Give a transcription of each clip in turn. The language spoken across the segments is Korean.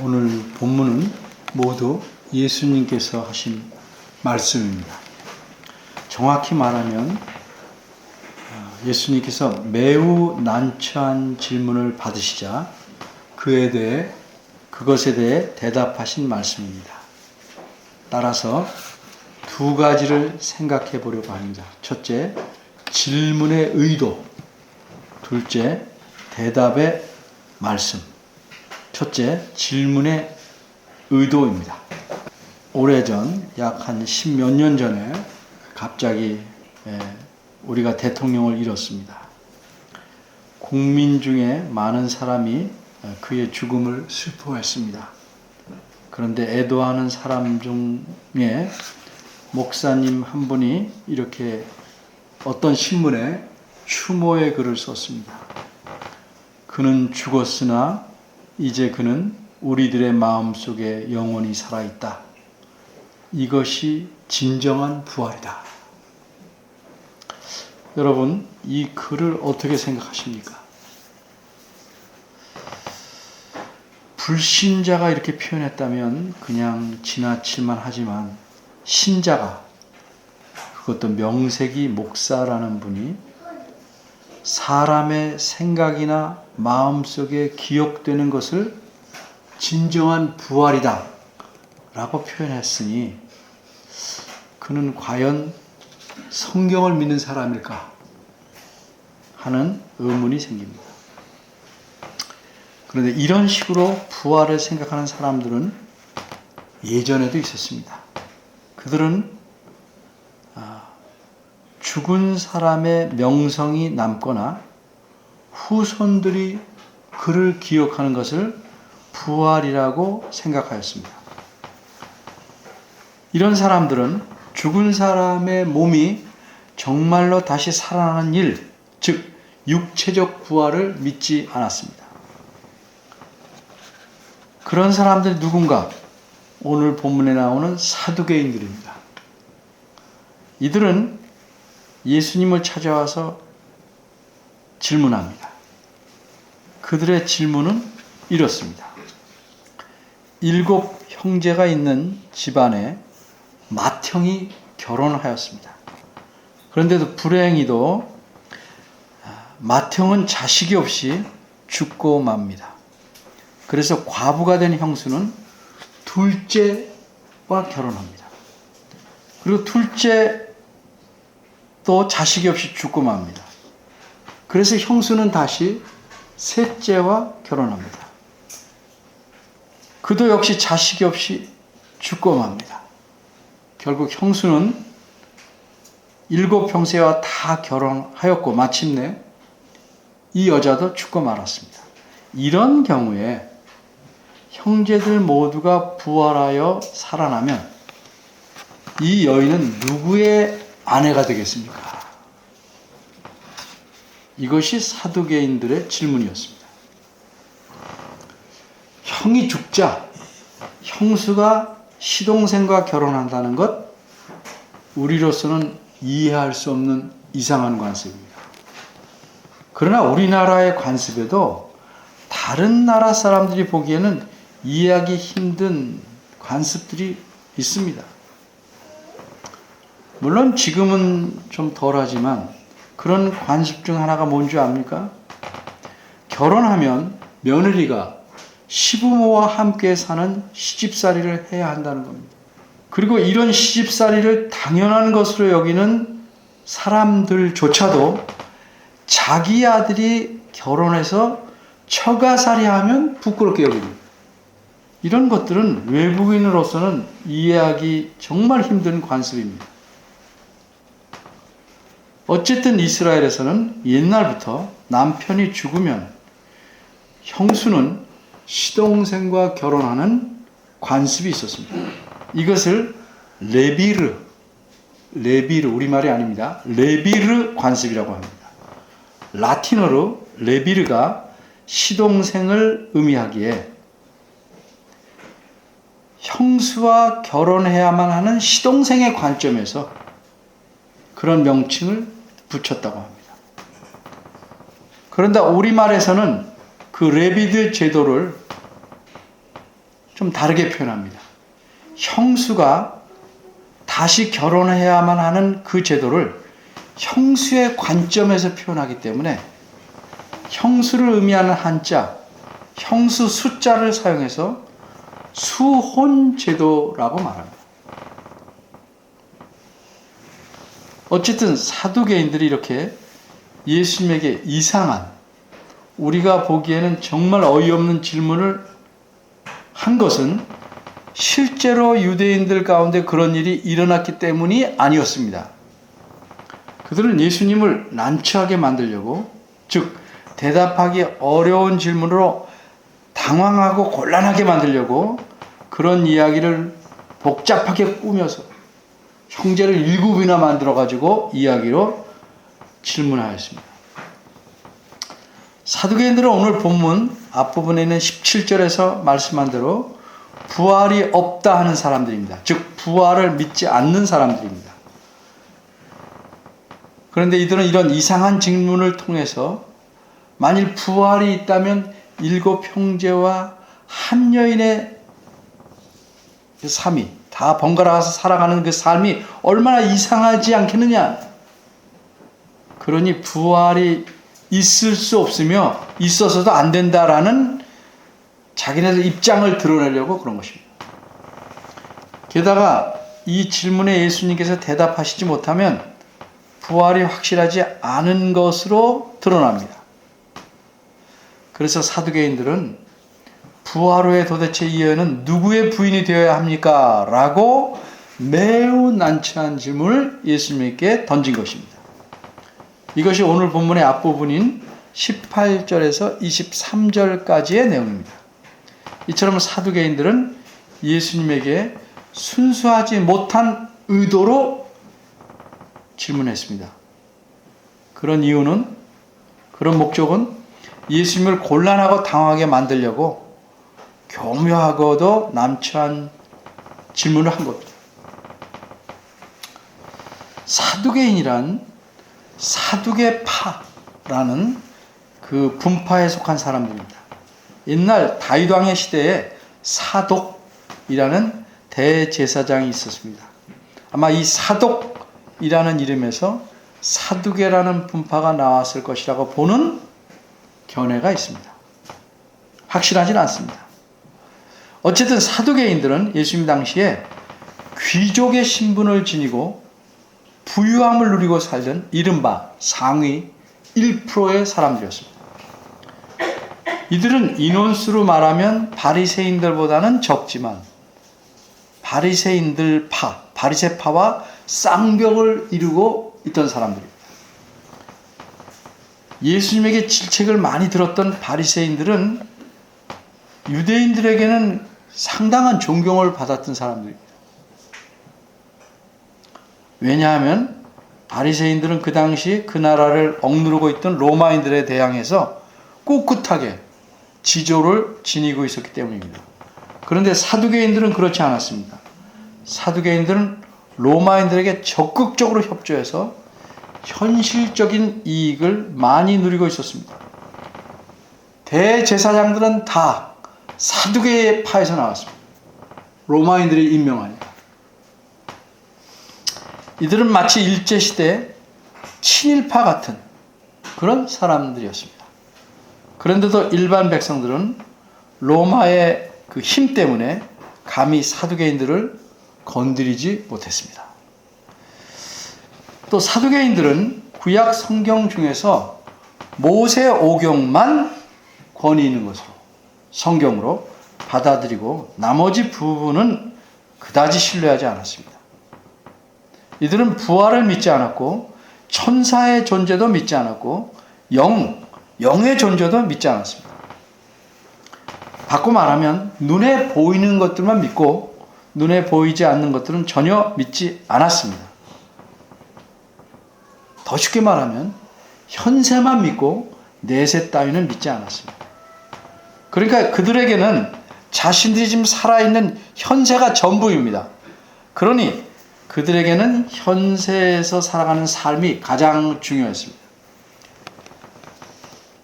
오늘 본문은 모두 예수님께서 하신 말씀입니다. 정확히 말하면 예수님께서 매우 난처한 질문을 받으시자 그것에 대해 대답하신 말씀입니다. 따라서 두 가지를 생각해 보려고 합니다. 첫째, 질문의 의도. 둘째, 대답의 말씀. 첫째, 질문의 의도입니다. 오래전, 약 한 10몇 년 전에 갑자기 우리가 대통령을 잃었습니다. 국민 중에 많은 사람이 그의 죽음을 슬퍼했습니다. 그런데 애도하는 사람 중에 목사님 한 분이 이렇게 어떤 신문에 추모의 글을 썼습니다. 그는 죽었으나 이제 그는 우리들의 마음속에 영원히 살아있다. 이것이 진정한 부활이다. 여러분, 이 글을 어떻게 생각하십니까? 불신자가 이렇게 표현했다면 그냥 지나칠만 하지만 신자가, 그것도 명색이 목사라는 분이 사람의 생각이나 마음속에 기억되는 것을 진정한 부활이다 라고 표현했으니 그는 과연 성경을 믿는 사람일까 하는 의문이 생깁니다. 그런데 이런 식으로 부활을 생각하는 사람들은 예전에도 있었습니다. 그들은 죽은 사람의 명성이 남거나 후손들이 그를 기억하는 것을 부활이라고 생각하였습니다. 이런 사람들은 죽은 사람의 몸이 정말로 다시 살아나는 일, 즉 육체적 부활을 믿지 않았습니다. 그런 사람들이 누군가? 오늘 본문에 나오는 사두개인들입니다. 이들은 예수님을 찾아와서 질문합니다. 그들의 질문은 이렇습니다. 7 형제가 있는 집안에 맏형이 결혼하였습니다. 그런데도 불행히도 맏형은 자식이 없이 죽고 맙니다. 그래서 과부가 된 형수는 둘째와 결혼합니다. 그리고 둘째 또 자식이 없이 죽고 맙니다. 그래서 형수는 다시 셋째와 결혼합니다. 그도 역시 자식이 없이 죽고 맙니다. 결국 형수는 7 형제와 다 결혼하였고 마침내 이 여자도 죽고 말았습니다. 이런 경우에 형제들 모두가 부활하여 살아나면 이 여인은 누구의 아내가 되겠습니까? 이것이 사두개인들의 질문이었습니다. 형이 죽자 형수가 시동생과 결혼한다는 것, 우리로서는 이해할 수 없는 이상한 관습입니다. 그러나 우리나라의 관습에도 다른 나라 사람들이 보기에는 이해하기 힘든 관습들이 있습니다. 물론 지금은 좀 덜하지만 그런 관습 중 하나가 뭔지 압니까? 결혼하면 며느리가 시부모와 함께 사는 시집살이를 해야 한다는 겁니다. 그리고 이런 시집살이를 당연한 것으로 여기는 사람들조차도 자기 아들이 결혼해서 처가살이하면 부끄럽게 여깁니다. 이런 것들은 외국인으로서는 이해하기 정말 힘든 관습입니다. 어쨌든 이스라엘에서는 옛날부터 남편이 죽으면 형수는 시동생과 결혼하는 관습이 있었습니다. 이것을 레비르, 우리말이 아닙니다. 레비르 관습이라고 합니다. 라틴어로 레비르가 시동생을 의미하기에 형수와 결혼해야만 하는 시동생의 관점에서 그런 명칭을 붙였다고 합니다. 그런데 우리말에서는 그 레비드 제도를 좀 다르게 표현합니다. 형수가 다시 결혼해야만 하는 그 제도를 형수의 관점에서 표현하기 때문에 형수를 의미하는 한자, 형수 숫자를 사용해서 수혼제도라고 말합니다. 어쨌든 사두개인들이 이렇게 예수님에게 이상한, 우리가 보기에는 정말 어이없는 질문을 한 것은 실제로 유대인들 가운데 그런 일이 일어났기 때문이 아니었습니다. 그들은 예수님을 난처하게 만들려고, 즉 대답하기 어려운 질문으로 당황하고 곤란하게 만들려고 그런 이야기를 복잡하게 꾸며서 형제를 7이나 만들어가지고 이야기로 질문하였습니다. 사두개인들은 오늘 본문 앞부분에 있는 17절에서 말씀한 대로 부활이 없다 하는 사람들입니다. 즉 부활을 믿지 않는 사람들입니다. 그런데 이들은 이런 이상한 질문을 통해서 만일 부활이 있다면 7 형제와 한 여인의 삶이 다 번갈아가서 살아가는 그 삶이 얼마나 이상하지 않겠느냐. 그러니 부활이 있을 수 없으며 있어서도 안 된다라는 자기네들 입장을 드러내려고 그런 것입니다. 게다가 이 질문에 예수님께서 대답하시지 못하면 부활이 확실하지 않은 것으로 드러납니다. 그래서 사두개인들은 부활 후에 도대체 이 여인은 누구의 부인이 되어야 합니까? 라고 매우 난처한 질문을 예수님께 던진 것입니다. 이것이 오늘 본문의 앞부분인 18절에서 23절까지의 내용입니다. 이처럼 사두개인들은 예수님에게 순수하지 못한 의도로 질문했습니다. 그런 이유는, 그런 목적은 예수님을 곤란하고 당하게 만들려고 교묘하고도 난처한 질문을 한 겁니다. 사두개인이란 사두개파라는 그 분파에 속한 사람들입니다. 옛날 다윗 왕의 시대에 사독이라는 대제사장이 있었습니다. 아마 이 사독이라는 이름에서 사두개라는 분파가 나왔을 것이라고 보는 견해가 있습니다. 확실하진 않습니다. 어쨌든 사두개인들은 예수님 당시에 귀족의 신분을 지니고 부유함을 누리고 살던 이른바 상위 1%의 사람들이었습니다. 이들은 인원수로 말하면 바리새인들보다는 적지만 바리새파와 쌍벽을 이루고 있던 사람들입니다. 예수님에게 질책을 많이 들었던 바리새인들은 유대인들에게는 상당한 존경을 받았던 사람들입니다. 왜냐하면 바리새인들은 그 당시 그 나라를 억누르고 있던 로마인들에 대항해서 꿋꿋하게 지조를 지니고 있었기 때문입니다. 그런데 사두개인들은 그렇지 않았습니다. 사두개인들은 로마인들에게 적극적으로 협조해서 현실적인 이익을 많이 누리고 있었습니다. 대제사장들은 다 사두개파에서 나왔습니다. 로마인들이 임명하니까. 이들은 마치 일제시대 친일파 같은 그런 사람들이었습니다. 그런데도 일반 백성들은 로마의 그 힘 때문에 감히 사두개인들을 건드리지 못했습니다. 또 사두개인들은 구약 성경 중에서 모세오경만 권위 있는 것으로 성경으로 받아들이고 나머지 부분은 그다지 신뢰하지 않았습니다. 이들은 부활을 믿지 않았고 천사의 존재도 믿지 않았고 영의 존재도 믿지 않았습니다. 바꿔 말하면 눈에 보이는 것들만 믿고 눈에 보이지 않는 것들은 전혀 믿지 않았습니다. 더 쉽게 말하면 현세만 믿고 내세 따위는 믿지 않았습니다. 그러니까 그들에게는 자신들이 지금 살아있는 현세가 전부입니다. 그러니 그들에게는 현세에서 살아가는 삶이 가장 중요했습니다.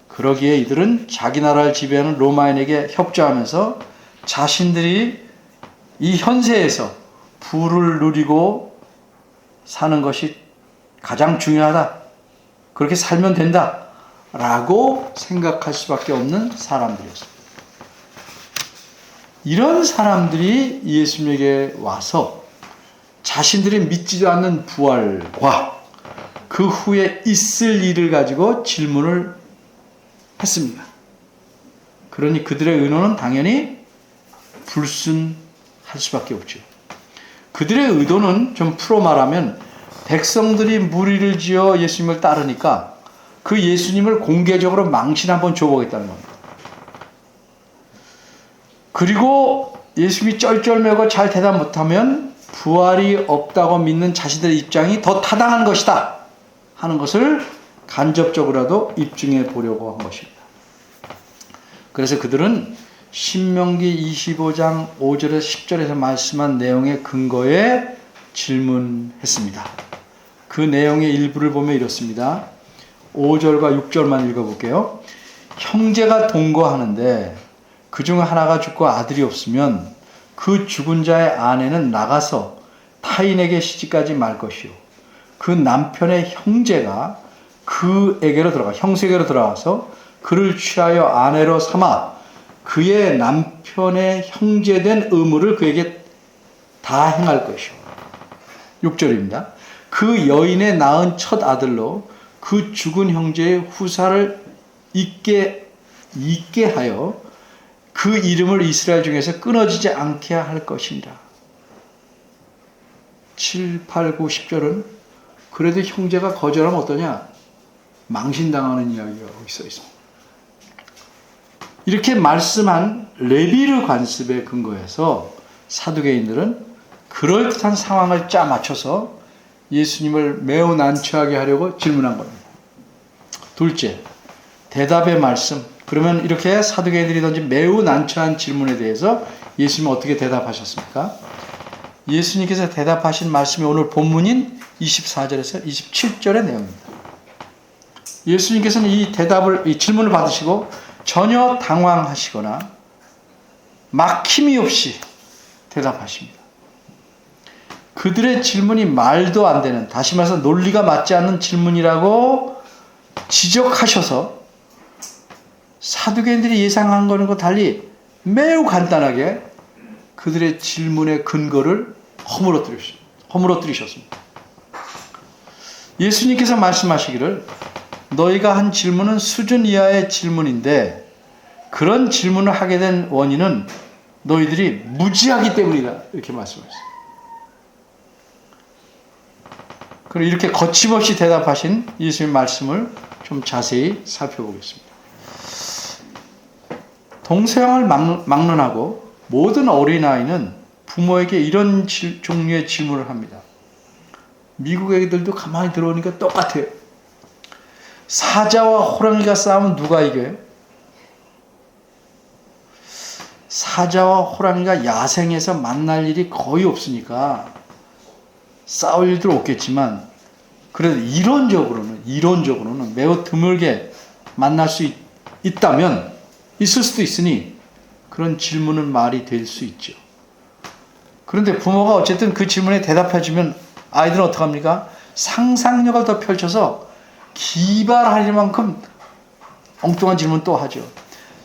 그러기에 이들은 자기 나라를 지배하는 로마인에게 협조하면서 자신들이 이 현세에서 부를 누리고 사는 것이 가장 중요하다. 그렇게 살면 된다. 라고 생각할 수밖에 없는 사람들이었습니다. 이런 사람들이 예수님에게 와서 자신들이 믿지도 않는 부활과 그 후에 있을 일을 가지고 질문을 했습니다. 그러니 그들의 의논은 당연히 불순할 수밖에 없죠. 그들의 의도는 좀 풀어 말하면 백성들이 무리를 지어 예수님을 따르니까 그 예수님을 공개적으로 망신 한번 줘보겠다는 겁니다. 그리고 예수님이 쩔쩔매고 잘 대답 못하면 부활이 없다고 믿는 자신들의 입장이 더 타당한 것이다 하는 것을 간접적으로라도 입증해 보려고 한 것입니다. 그래서 그들은 신명기 25장 5절에서 10절에서 말씀한 내용의 근거에 질문했습니다. 그 내용의 일부를 보면 이렇습니다. 5절과 6절만 읽어볼게요. 형제가 동거하는데 그중 하나가 죽고 아들이 없으면 그 죽은 자의 아내는 나가서 타인에게 시집가지 말 것이요. 그 남편의 형제가 형세에게로 들어가서 그를 취하여 아내로 삼아 그의 남편의 형제된 의무를 그에게 다 행할 것이요. 6절입니다. 그 여인의 낳은 첫 아들로 그 죽은 형제의 후사를 잊게 하여 그 이름을 이스라엘 중에서 끊어지지 않게 할 것이니라. 7, 8, 9, 10절은 그래도 형제가 거절하면 어떠냐? 망신당하는 이야기가 있어 있습니다. 이렇게 말씀한 레비르 관습에 근거해서 사두개인들은 그럴듯한 상황을 짜 맞춰서 예수님을 매우 난처하게 하려고 질문한 겁니다. 둘째, 대답의 말씀. 그러면 이렇게 사두개인들이 던진 매우 난처한 질문에 대해서 예수님은 어떻게 대답하셨습니까? 예수님께서 대답하신 말씀이 오늘 본문인 24절에서 27절의 내용입니다. 예수님께서는 이 질문을 받으시고 전혀 당황하시거나 막힘이 없이 대답하십니다. 그들의 질문이 말도 안 되는, 다시 말해서 논리가 맞지 않는 질문이라고 지적하셔서 사두개인들이 예상한 것과 달리 매우 간단하게 그들의 질문의 근거를 허물어뜨리셨습니다. 예수님께서 말씀하시기를 너희가 한 질문은 수준 이하의 질문인데 그런 질문을 하게 된 원인은 너희들이 무지하기 때문이다. 이렇게 말씀하셨어요. 그리고 이렇게 거침없이 대답하신 예수님의 말씀을 좀 자세히 살펴보겠습니다. 동서양을 막론하고 모든 어린아이는 부모에게 이런 종류의 질문을 합니다. 미국 애기들도 가만히 들어오니까 똑같아요. 사자와 호랑이가 싸우면 누가 이겨요? 사자와 호랑이가 야생에서 만날 일이 거의 없으니까 싸울 일도 없겠지만 그래도 이론적으로는 매우 드물게 만날 수 있다면 있을 수도 있으니 그런 질문은 말이 될 수 있죠. 그런데 부모가 어쨌든 그 질문에 대답해주면 아이들은 어떡합니까? 상상력을 더 펼쳐서 기발할 만큼 엉뚱한 질문 또 하죠.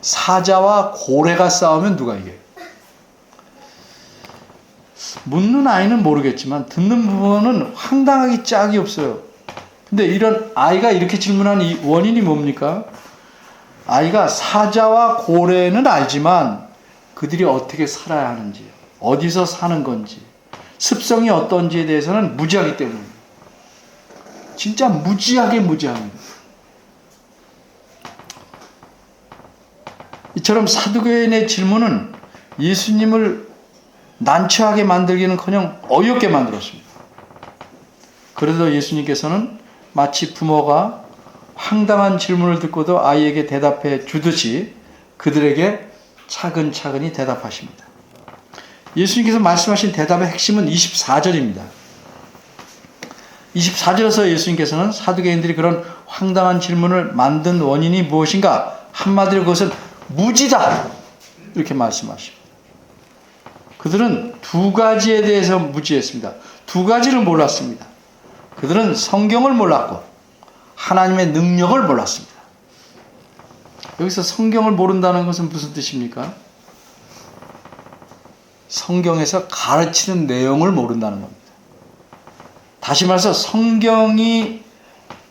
사자와 고래가 싸우면 누가 이겨요? 묻는 아이는 모르겠지만 듣는 부모는 황당하기 짝이 없어요. 근데 이런 아이가 이렇게 질문한 이 원인이 뭡니까? 아이가 사자와 고래는 알지만 그들이 어떻게 살아야 하는지, 어디서 사는 건지, 습성이 어떤지에 대해서는 무지하기 때문입니다. 진짜 무지합니다. 이처럼 사두개인의 질문은 예수님을 난처하게 만들기는커녕 어이없게 만들었습니다. 그래도 예수님께서는 마치 부모가 황당한 질문을 듣고도 아이에게 대답해 주듯이 그들에게 차근차근히 대답하십니다. 예수님께서 말씀하신 대답의 핵심은 24절입니다. 24절에서 예수님께서는 사두개인들이 그런 황당한 질문을 만든 원인이 무엇인가? 한마디로 그것은 무지다! 이렇게 말씀하십니다. 그들은 두 가지에 대해서 무지했습니다. 두 가지를 몰랐습니다. 그들은 성경을 몰랐고 하나님의 능력을 몰랐습니다. 여기서 성경을 모른다는 것은 무슨 뜻입니까? 성경에서 가르치는 내용을 모른다는 겁니다. 다시 말해서 성경이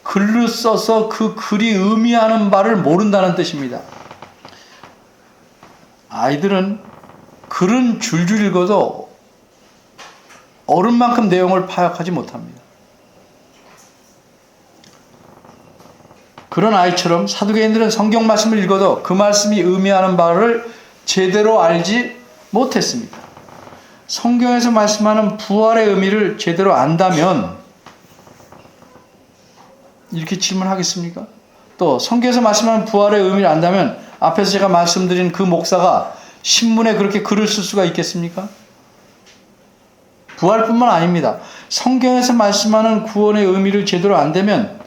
글로 써서 그 글이 의미하는 바를 모른다는 뜻입니다. 아이들은 글은 줄줄 읽어도 어른만큼 내용을 파악하지 못합니다. 그런 아이처럼 사두개인들은 성경 말씀을 읽어도 그 말씀이 의미하는 바를 제대로 알지 못했습니다. 성경에서 말씀하는 부활의 의미를 제대로 안다면 이렇게 질문하겠습니까? 또 성경에서 말씀하는 부활의 의미를 안다면 앞에서 제가 말씀드린 그 목사가 신문에 그렇게 글을 쓸 수가 있겠습니까? 부활뿐만 아닙니다. 성경에서 말씀하는 구원의 의미를 제대로 안다면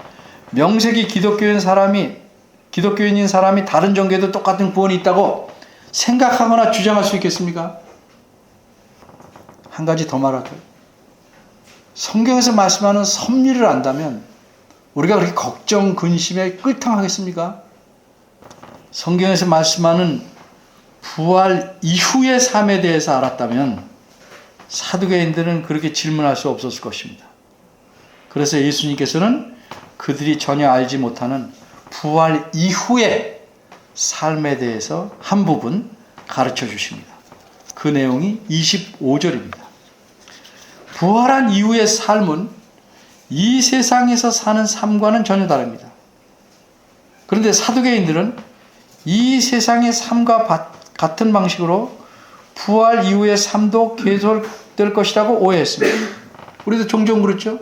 명색이 기독교인인 사람이 다른 종교에도 똑같은 구원이 있다고 생각하거나 주장할 수 있겠습니까? 한 가지 더 말할게요. 성경에서 말씀하는 섭리를 안다면 우리가 그렇게 걱정, 근심에 끓탕하겠습니까? 성경에서 말씀하는 부활 이후의 삶에 대해서 알았다면 사두개인들은 그렇게 질문할 수 없었을 것입니다. 그래서 예수님께서는 그들이 전혀 알지 못하는 부활 이후의 삶에 대해서 한 부분 가르쳐 주십니다. 그 내용이 25절입니다. 부활한 이후의 삶은 이 세상에서 사는 삶과는 전혀 다릅니다. 그런데 사두개인들은 이 세상의 삶과 같은 방식으로 부활 이후의 삶도 계속될 것이라고 오해했습니다. 우리도 종종 그렇죠?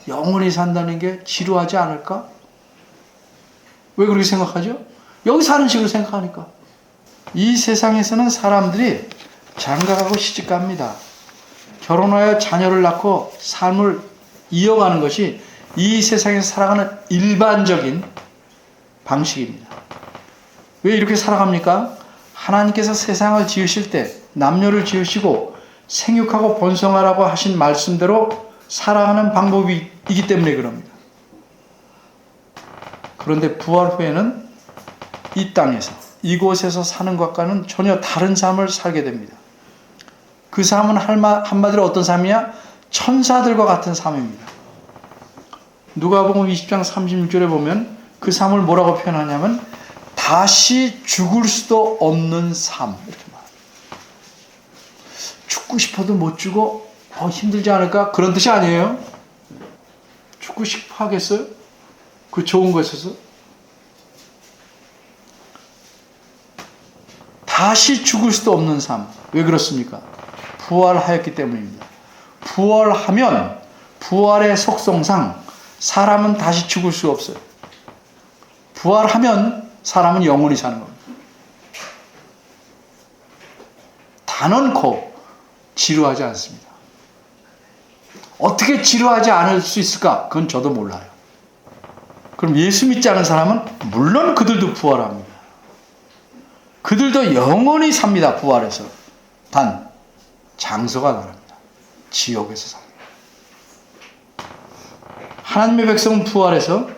영원히 산다는 게 지루하지 않을까? 왜 그렇게 생각하죠? 여기 사는 식으로 생각하니까. 이 세상에서는 사람들이 장가가고 시집갑니다. 결혼하여 자녀를 낳고 삶을 이어가는 것이 이 세상에서 살아가는 일반적인 방식입니다. 왜 이렇게 살아갑니까? 하나님께서 세상을 지으실 때 남녀를 지으시고 생육하고 번성하라고 하신 말씀대로 살아가는 방법이기 때문에 그럽니다. 그런데 부활 후에는 이 땅에서 이곳에서 사는 것과는 전혀 다른 삶을 살게 됩니다. 그 삶은 한마디로 어떤 삶이냐? 천사들과 같은 삶입니다. 누가복음 20장 36절에 보면 그 삶을 뭐라고 표현하냐면 다시 죽을 수도 없는 삶 이렇게 말합니다. 죽고 싶어도 못 죽어 힘들지 않을까? 그런 뜻이 아니에요. 죽고 싶어 하겠어요? 그 좋은 것에서? 다시 죽을 수도 없는 삶. 왜 그렇습니까? 부활하였기 때문입니다. 부활하면 부활의 속성상 사람은 다시 죽을 수 없어요. 부활하면 사람은 영원히 사는 겁니다. 단언코 지루하지 않습니다. 어떻게 지루하지 않을 수 있을까? 그건 저도 몰라요. 그럼 예수 믿지 않은 사람은 물론 그들도 부활합니다. 그들도 영원히 삽니다. 부활해서. 단 장소가 다릅니다. 지옥에서 삽니다. 하나님의 백성은 부활해서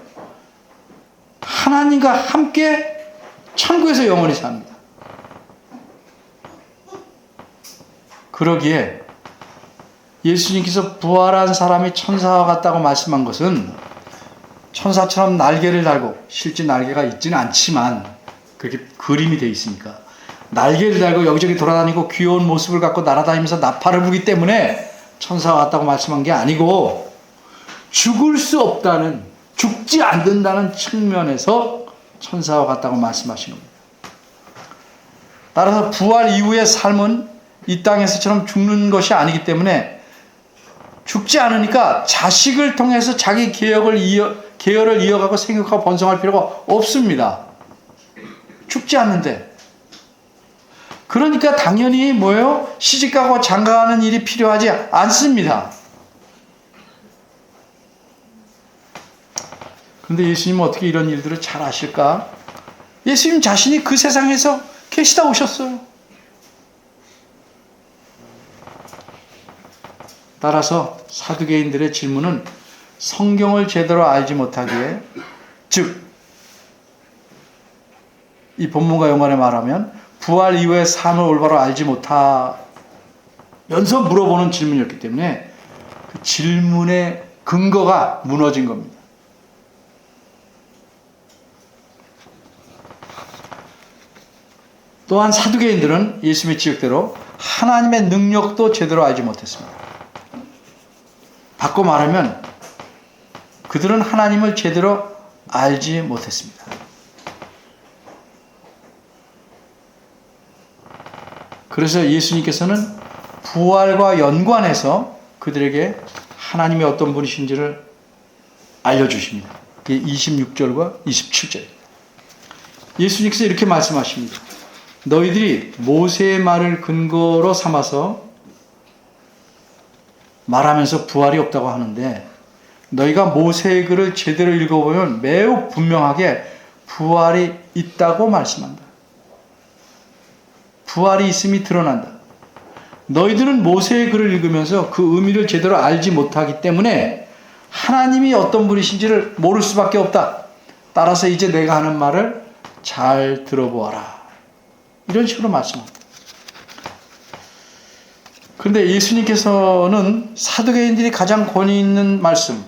하나님과 함께 천국에서 영원히 삽니다. 그러기에 예수님께서 부활한 사람이 천사와 같다고 말씀한 것은 천사처럼 날개를 달고 실제 날개가 있지는 않지만 그렇게 그림이 되어 있으니까 날개를 달고 여기저기 돌아다니고 귀여운 모습을 갖고 날아다니면서 나팔을 부기 때문에 천사와 같다고 말씀한 게 아니고 죽을 수 없다는, 죽지 않는다는 측면에서 천사와 같다고 말씀하신 겁니다. 따라서 부활 이후의 삶은 이 땅에서처럼 죽는 것이 아니기 때문에 죽지 않으니까 자식을 통해서 자기 계열을 이어가고 생육하고 번성할 필요가 없습니다. 죽지 않는데. 그러니까 당연히 뭐예요? 시집가고 장가가는 일이 필요하지 않습니다. 그런데 예수님은 어떻게 이런 일들을 잘 아실까? 예수님 자신이 그 세상에서 계시다 오셨어요. 따라서 사두개인들의 질문은 성경을 제대로 알지 못하기에, 즉 이 본문과 연관해 말하면 부활 이후의 삶을 올바로 알지 못하면서 물어보는 질문이었기 때문에 그 질문의 근거가 무너진 겁니다. 또한 사두개인들은 예수님의 지적대로 하나님의 능력도 제대로 알지 못했습니다. 바꿔 말하면 그들은 하나님을 제대로 알지 못했습니다. 그래서 예수님께서는 부활과 연관해서 그들에게 하나님이 어떤 분이신지를 알려주십니다. 그게 26절과 27절입니다. 예수님께서 이렇게 말씀하십니다. 너희들이 모세의 말을 근거로 삼아서 말하면서 부활이 없다고 하는데, 너희가 모세의 글을 제대로 읽어보면 매우 분명하게 부활이 있다고 말씀한다. 부활이 있음이 드러난다. 너희들은 모세의 글을 읽으면서 그 의미를 제대로 알지 못하기 때문에 하나님이 어떤 분이신지를 모를 수밖에 없다. 따라서 이제 내가 하는 말을 잘 들어보아라. 이런 식으로 말씀합니다. 그런데 예수님께서는 사두개인들이 가장 권위 있는 말씀으로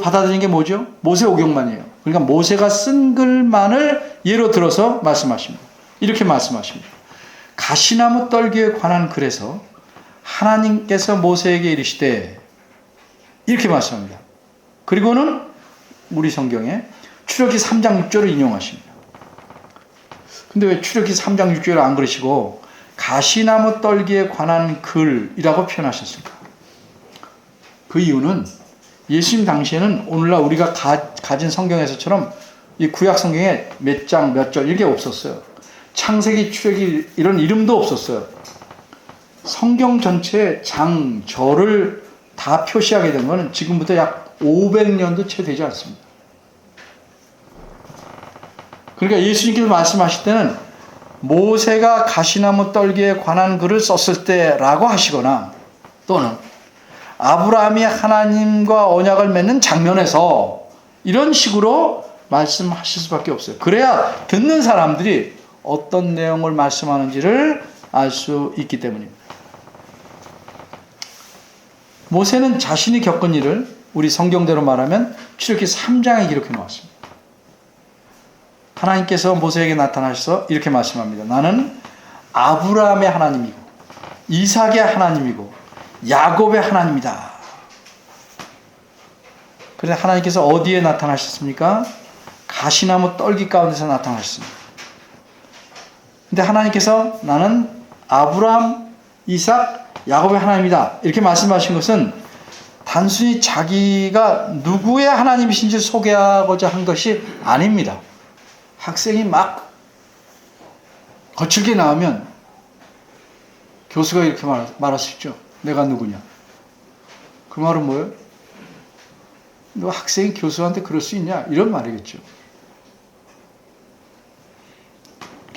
받아들인 게 뭐죠? 모세오경만이에요. 그러니까 모세가 쓴 글만을 예로 들어서 말씀하십니다. 이렇게 말씀하십니다. 가시나무 떨기에 관한 글에서 하나님께서 모세에게 이르시되, 이렇게 말씀합니다. 그리고는 우리 성경에 출애굽기 3장 6절을 인용하십니다. 근데 왜 출애굽기 3장 6절을 안 그러시고 가시나무 떨기에 관한 글이라고 표현하셨을까? 그 이유는 예수님 당시에는 오늘날 우리가 가진 성경에서처럼 이 구약 성경에 몇 장, 몇 절 이게 없었어요. 창세기, 출애굽기 이런 이름도 없었어요. 성경 전체에 장, 절을 다 표시하게 된 것은 지금부터 약 500년도 채 되지 않습니다. 그러니까 예수님께서 말씀하실 때는 모세가 가시나무 떨기에 관한 글을 썼을 때라고 하시거나, 또는 아브라함이 하나님과 언약을 맺는 장면에서 이런 식으로 말씀하실 수밖에 없어요. 그래야 듣는 사람들이 어떤 내용을 말씀하는지를 알 수 있기 때문입니다. 모세는 자신이 겪은 일을 우리 성경대로 말하면 출애굽기 3장에 기록해 놓았습니다. 하나님께서 모세에게 나타나셔서 이렇게 말씀합니다. 나는 아브라함의 하나님이고 이삭의 하나님이고 야곱의 하나님이다. 그래서 하나님께서 어디에 나타나셨습니까? 가시나무 떨기 가운데서 나타나셨습니다. 근데 하나님께서 나는 아브라함, 이삭, 야곱의 하나님이다. 이렇게 말씀하신 것은 단순히 자기가 누구의 하나님이신지 소개하고자 한 것이 아닙니다. 학생이 막 거칠게 나오면 교수가 이렇게 말할 수 있죠. 내가 누구냐? 그 말은 뭐예요? 너 학생이 교수한테 그럴 수 있냐? 이런 말이겠죠.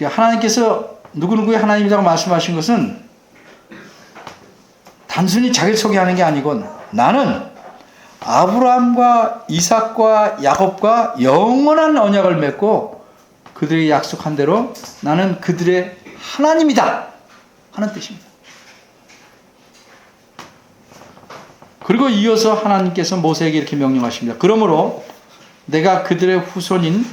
하나님께서 누구누구의 하나님이라고 말씀하신 것은 단순히 자기를 소개하는 게 아니고, 나는 아브라함과 이삭과 야곱과 영원한 언약을 맺고 그들에게 약속한 대로 나는 그들의 하나님이다 하는 뜻입니다. 그리고 이어서 하나님께서 모세에게 이렇게 명령하십니다. 그러므로 내가 그들의 후손인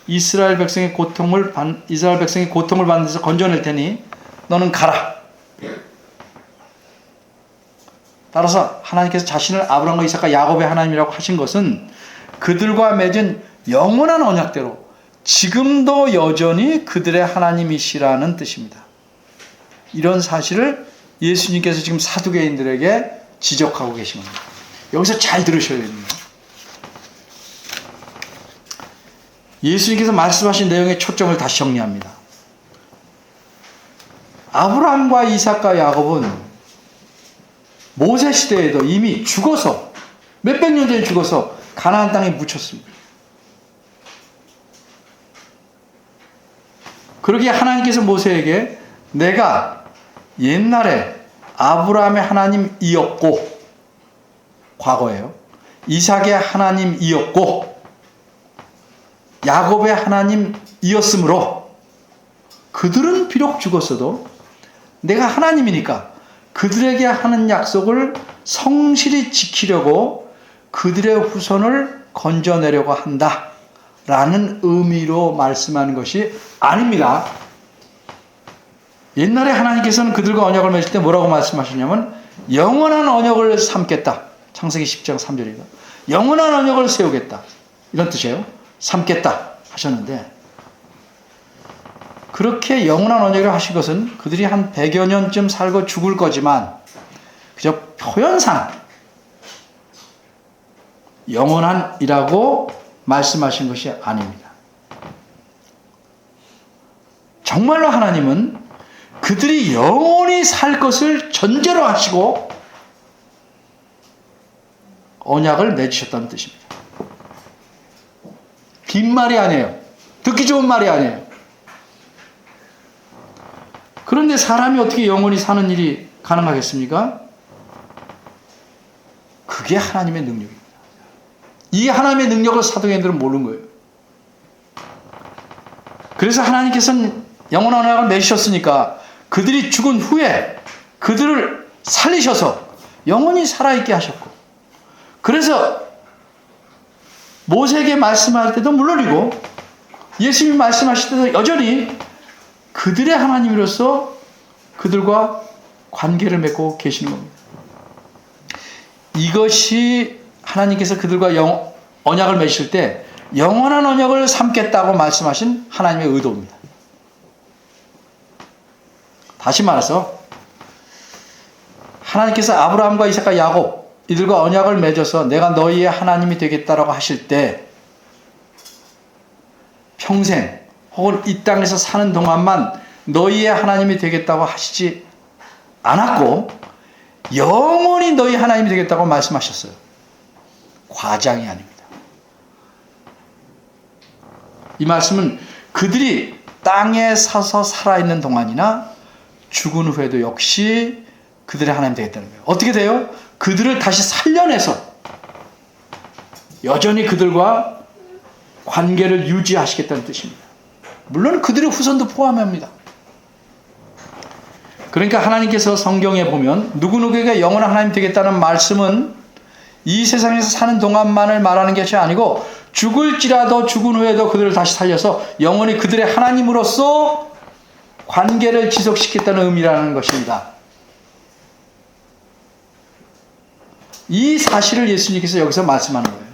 이스라엘 백성의 고통을 받는 데서 건져낼 테니 너는 가라. 따라서 하나님께서 자신을 아브라함과 이삭과 야곱의 하나님이라고 하신 것은 그들과 맺은 영원한 언약대로 지금도 여전히 그들의 하나님이시라는 뜻입니다. 이런 사실을 예수님께서 지금 사두개인들에게 지적하고 계신 겁니다. 여기서 잘 들으셔야 됩니다. 예수님께서 말씀하신 내용의 초점을 다시 정리합니다. 아브라함과 이삭과 야곱은 모세 시대에도 이미 죽어서 몇백 년 전에 죽어서 가나안 땅에 묻혔습니다. 그러기에 하나님께서 모세에게 내가 옛날에 아브라함의 하나님이었고, 과거예요. 이삭의 하나님이었고, 야곱의 하나님이었으므로 그들은 비록 죽었어도 내가 하나님이니까 그들에게 하는 약속을 성실히 지키려고 그들의 후손을 건져내려고 한다 라는 의미로 말씀하는 것이 아닙니다. 옛날에 하나님께서는 그들과 언약을 맺을 때 뭐라고 말씀하셨냐면 영원한 언약을 삼겠다. 창세기 10장 3절입니다. 영원한 언약을 세우겠다. 이런 뜻이에요. 삼겠다 하셨는데, 그렇게 영원한 언약을 하신 것은 그들이 한 100여 년쯤 살고 죽을 거지만 그저 표현상 영원한이라고 말씀하신 것이 아닙니다. 정말로 하나님은 그들이 영원히 살 것을 전제로 하시고 언약을 맺으셨다는 뜻입니다. 빈말이 아니에요. 듣기 좋은 말이 아니에요. 그런데 사람이 어떻게 영원히 사는 일이 가능하겠습니까? 그게 하나님의 능력입니다. 이 하나님의 능력을 사도행전들은 모르는 거예요. 그래서 하나님께서는 영원한 언약을 맺으셨으니까 그들이 죽은 후에 그들을 살리셔서 영원히 살아있게 하셨고, 그래서 모세에게 말씀할 때도 물론이고 예수님이 말씀하실 때도 여전히 그들의 하나님으로서 그들과 관계를 맺고 계시는 겁니다. 이것이 하나님께서 그들과 언약을 맺으실 때 영원한 언약을 삼겠다고 말씀하신 하나님의 의도입니다. 다시 말해서 하나님께서 아브라함과 이삭과 야곱 이들과 언약을 맺어서 내가 너희의 하나님이 되겠다라고 하실 때 평생 혹은 이 땅에서 사는 동안만 너희의 하나님이 되겠다고 하시지 않았고 영원히 너희 하나님이 되겠다고 말씀하셨어요. 과장이 아닙니다. 이 말씀은 그들이 땅에 사서 살아있는 동안이나 죽은 후에도 역시 그들의 하나님 되겠다는 거예요. 어떻게 돼요? 그들을 다시 살려내서 여전히 그들과 관계를 유지하시겠다는 뜻입니다. 물론 그들의 후손도 포함합니다. 그러니까 하나님께서 성경에 보면 누구누구에게 영원한 하나님 되겠다는 말씀은 이 세상에서 사는 동안만을 말하는 것이 아니고 죽을지라도 죽은 후에도 그들을 다시 살려서 영원히 그들의 하나님으로서 관계를 지속시키겠다는 의미라는 것입니다. 이 사실을 예수님께서 여기서 말씀하는 거예요.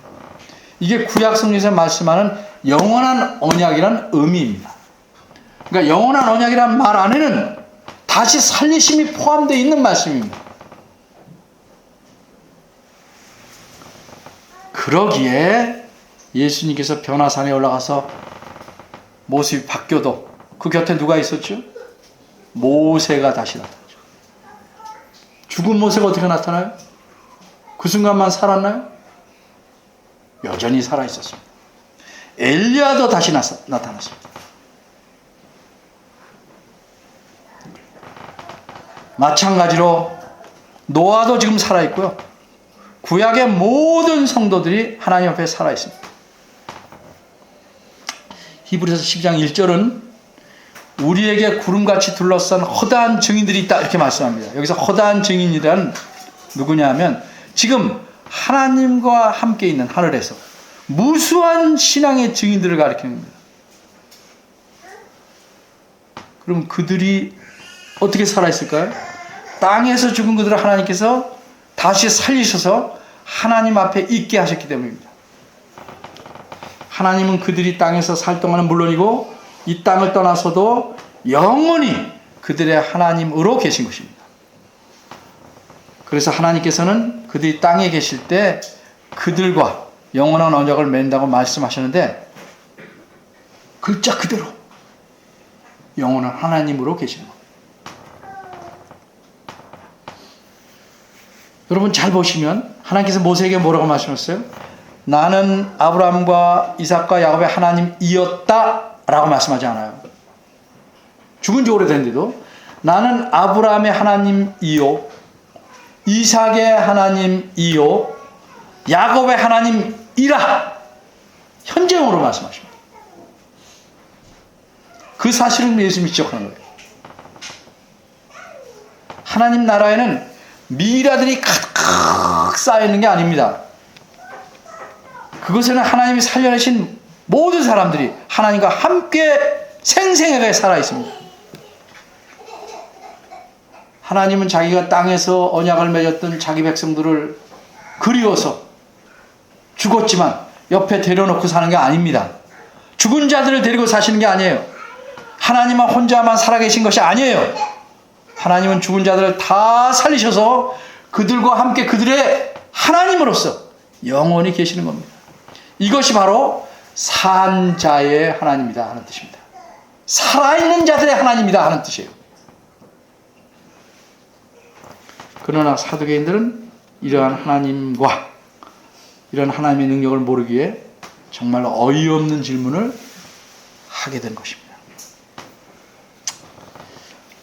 이게 구약 성경에서 말씀하는 영원한 언약이라는 의미입니다. 그러니까 영원한 언약이라는 말 안에는 다시 살리심이 포함되어 있는 말씀입니다. 그러기에 예수님께서 변화산에 올라가서 모습이 바뀌어도 그 곁에 누가 있었죠? 모세가 다시 나타나죠. 죽은 모세가 어떻게 나타나요? 그 순간만 살았나요? 여전히 살아있었습니다. 엘리야도 다시 나타났습니다. 마찬가지로 노아도 지금 살아있고요. 구약의 모든 성도들이 하나님 앞에 살아있습니다. 히브리서 12장 1절은 우리에게 구름같이 둘러싼 허다한 증인들이 있다 이렇게 말씀합니다. 여기서 허다한 증인이란 누구냐 하면 지금 하나님과 함께 있는 하늘에서 무수한 신앙의 증인들을 가리키는 겁니다. 그럼 그들이 어떻게 살아있을까요? 땅에서 죽은 그들을 하나님께서 다시 살리셔서 하나님 앞에 있게 하셨기 때문입니다. 하나님은 그들이 땅에서 살 동안은 물론이고 이 땅을 떠나서도 영원히 그들의 하나님으로 계신 것입니다. 그래서 하나님께서는 그들이 땅에 계실 때 그들과 영원한 언약을 맺는다고 말씀하셨는데 글자 그대로 영원한 하나님으로 계시는 겁니다. 여러분 잘 보시면 하나님께서 모세에게 뭐라고 말씀하셨어요? 나는 아브라함과 이삭과 야곱의 하나님이었다 라고 말씀하지 않아요. 죽은 지 오래됐는데도 나는 아브라함의 하나님이요 이삭의 하나님이요 야곱의 하나님이라 현재형으로 말씀하십니다. 그 사실을 예수님이 지적하는 거예요. 하나님 나라에는 미라들이 가득 쌓여있는 게 아닙니다. 그것에는 하나님이 살려내신 모든 사람들이 하나님과 함께 생생하게 살아있습니다. 하나님은 자기가 땅에서 언약을 맺었던 자기 백성들을 그리워서 죽었지만 옆에 데려놓고 사는 게 아닙니다. 죽은 자들을 데리고 사시는 게 아니에요. 하나님은 혼자만 살아계신 것이 아니에요. 하나님은 죽은 자들을 다 살리셔서 그들과 함께 그들의 하나님으로서 영원히 계시는 겁니다. 이것이 바로 산 자의 하나님이다 하는 뜻입니다. 살아있는 자들의 하나님이다 하는 뜻이에요. 그러나 사두개인들은 이러한 하나님과 이런 하나님의 능력을 모르기에 정말 어이없는 질문을 하게 된 것입니다.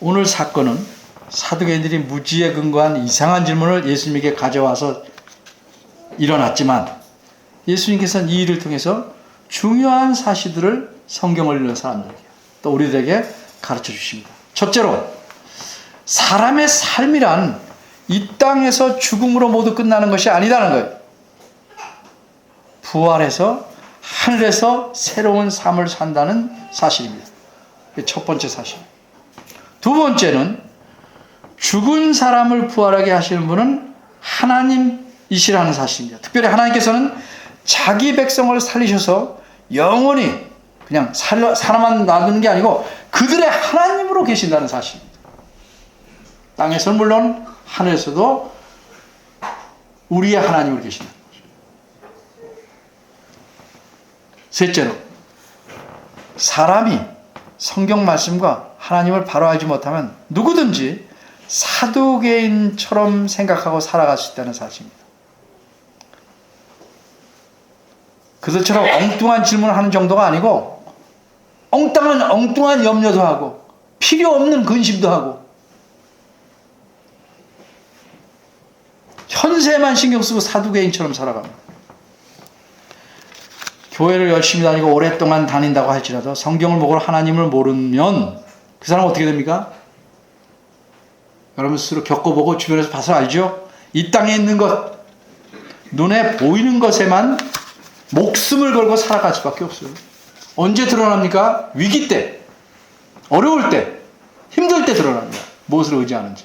오늘 사건은 사두개인들이 무지에 근거한 이상한 질문을 예수님에게 가져와서 일어났지만 예수님께서는 이 일을 통해서 중요한 사실들을 성경을 읽는 사람들에게 또 우리들에게 가르쳐 주십니다. 첫째로 사람의 삶이란 이 땅에서 죽음으로 모두 끝나는 것이 아니다는 거예요. 부활해서 하늘에서 새로운 삶을 산다는 사실입니다. 첫 번째 사실. 두 번째는 죽은 사람을 부활하게 하시는 분은 하나님이시라는 사실입니다. 특별히 하나님께서는 자기 백성을 살리셔서 영원히 그냥 살아만 놔두는 게 아니고 그들의 하나님으로 계신다는 사실입니다. 땅에서는 물론 하늘에서도 우리의 하나님으로 계신다는 거죠. 셋째로 사람이 성경 말씀과 하나님을 바로 알지 못하면 누구든지 사두개인처럼 생각하고 살아갈 수 있다는 사실입니다. 그들처럼 엉뚱한 질문을 하는 정도가 아니고 엉뚱한 염려도 하고 필요 없는 근심도 하고 현세만 신경 쓰고 사두개인처럼 살아갑니다. 교회를 열심히 다니고 오랫동안 다닌다고 할지라도 성경을 보고 하나님을 모르면 그 사람은 어떻게 됩니까? 여러분 스스로 겪어보고 주변에서 봐서 알죠? 이 땅에 있는 것, 눈에 보이는 것에만 목숨을 걸고 살아갈 수밖에 없어요. 언제 드러납니까? 위기 때, 어려울 때, 힘들 때 드러납니다. 무엇을 의지하는지.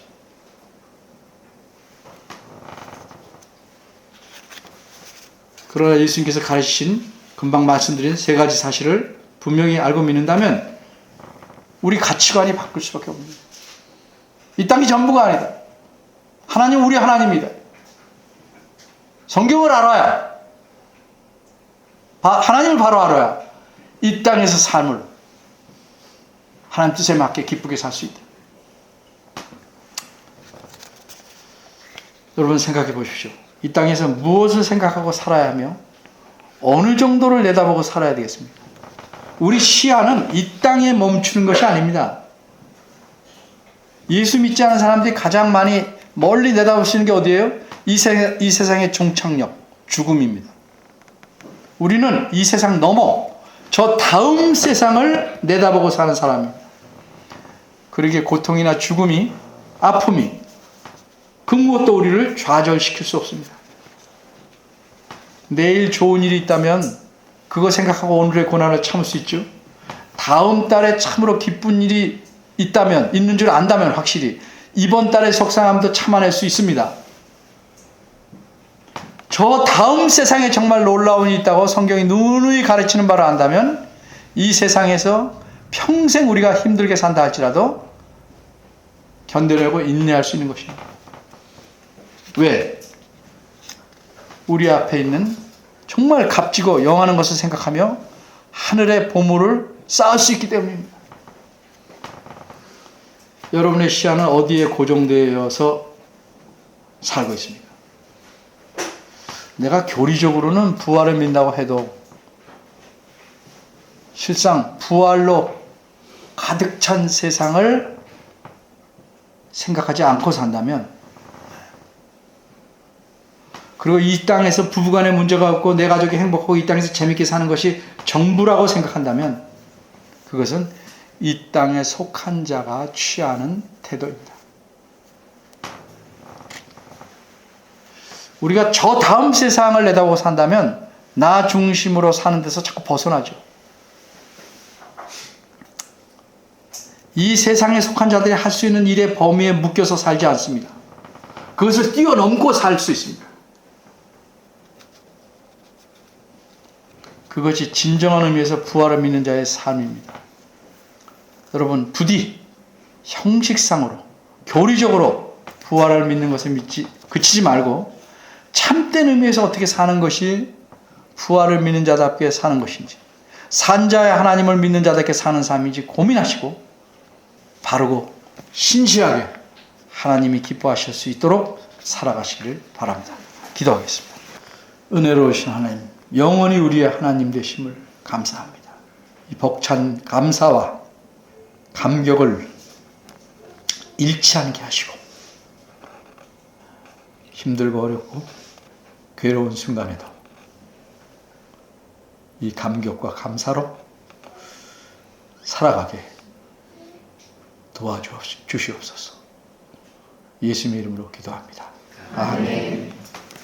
그러나 예수님께서 가르치신 금방 말씀드린 세 가지 사실을 분명히 알고 믿는다면 우리 가치관이 바뀔 수밖에 없습니다. 이 땅이 전부가 아니다. 하나님 우리 하나님이다. 성경을 알아야 하나님을 바로 알아야 이 땅에서 삶을 하나님 뜻에 맞게 기쁘게 살 수 있다. 여러분 생각해 보십시오. 이 땅에서 무엇을 생각하고 살아야 하며 어느 정도를 내다보고 살아야 되겠습니까? 우리 시야는 이 땅에 멈추는 것이 아닙니다. 예수 믿지 않은 사람들이 가장 많이 멀리 내다볼 수 있는 게 어디예요? 이 세상의 종착역, 죽음입니다. 우리는 이 세상 넘어 저 다음 세상을 내다보고 사는 사람입니다. 그러기에 고통이나 죽음이, 아픔이 그 무엇도 우리를 좌절시킬 수 없습니다. 내일 좋은 일이 있다면 그거 생각하고 오늘의 고난을 참을 수 있죠. 다음 달에 참으로 기쁜 일이 있는 줄 안다면 확실히 이번 달의 속상함도 참아낼 수 있습니다. 저 다음 세상에 정말 놀라운 일이 있다고 성경이 누누이 가르치는 바를 안다면 이 세상에서 평생 우리가 힘들게 산다 할지라도 견뎌내고 인내할 수 있는 것입니다. 왜? 우리 앞에 있는 정말 값지고 영하는 것을 생각하며 하늘의 보물을 쌓을 수 있기 때문입니다. 여러분의 시야는 어디에 고정되어서 살고 있습니까? 내가 교리적으로는 부활을 믿는다고 해도 실상 부활로 가득 찬 세상을 생각하지 않고 산다면 그리고 이 땅에서 부부간에 문제가 없고 내 가족이 행복하고 이 땅에서 재밌게 사는 것이 정부라고 생각한다면 그것은 이 땅에 속한 자가 취하는 태도입니다. 우리가 저 다음 세상을 내다보고 산다면 나 중심으로 사는 데서 자꾸 벗어나죠. 이 세상에 속한 자들이 할 수 있는 일의 범위에 묶여서 살지 않습니다. 그것을 뛰어넘고 살 수 있습니다. 그것이 진정한 의미에서 부활을 믿는 자의 삶입니다. 여러분, 부디 형식상으로 교리적으로 부활을 믿는 것에 그치지 말고 참된 의미에서 어떻게 사는 것이 부활을 믿는 자답게 사는 것인지, 산자의 하나님을 믿는 자답게 사는 삶인지 고민하시고 바르고 신실하게 하나님이 기뻐하실 수 있도록 살아가시기를 바랍니다. 기도하겠습니다. 은혜로우신 하나님, 영원히 우리의 하나님 되심을 감사합니다. 이 벅찬 감사와 감격을 잃지 않게 하시고 힘들고 어렵고 괴로운 순간에도 이 감격과 감사로 살아가게 도와주시옵소서. 예수님의 이름으로 기도합니다. 아멘.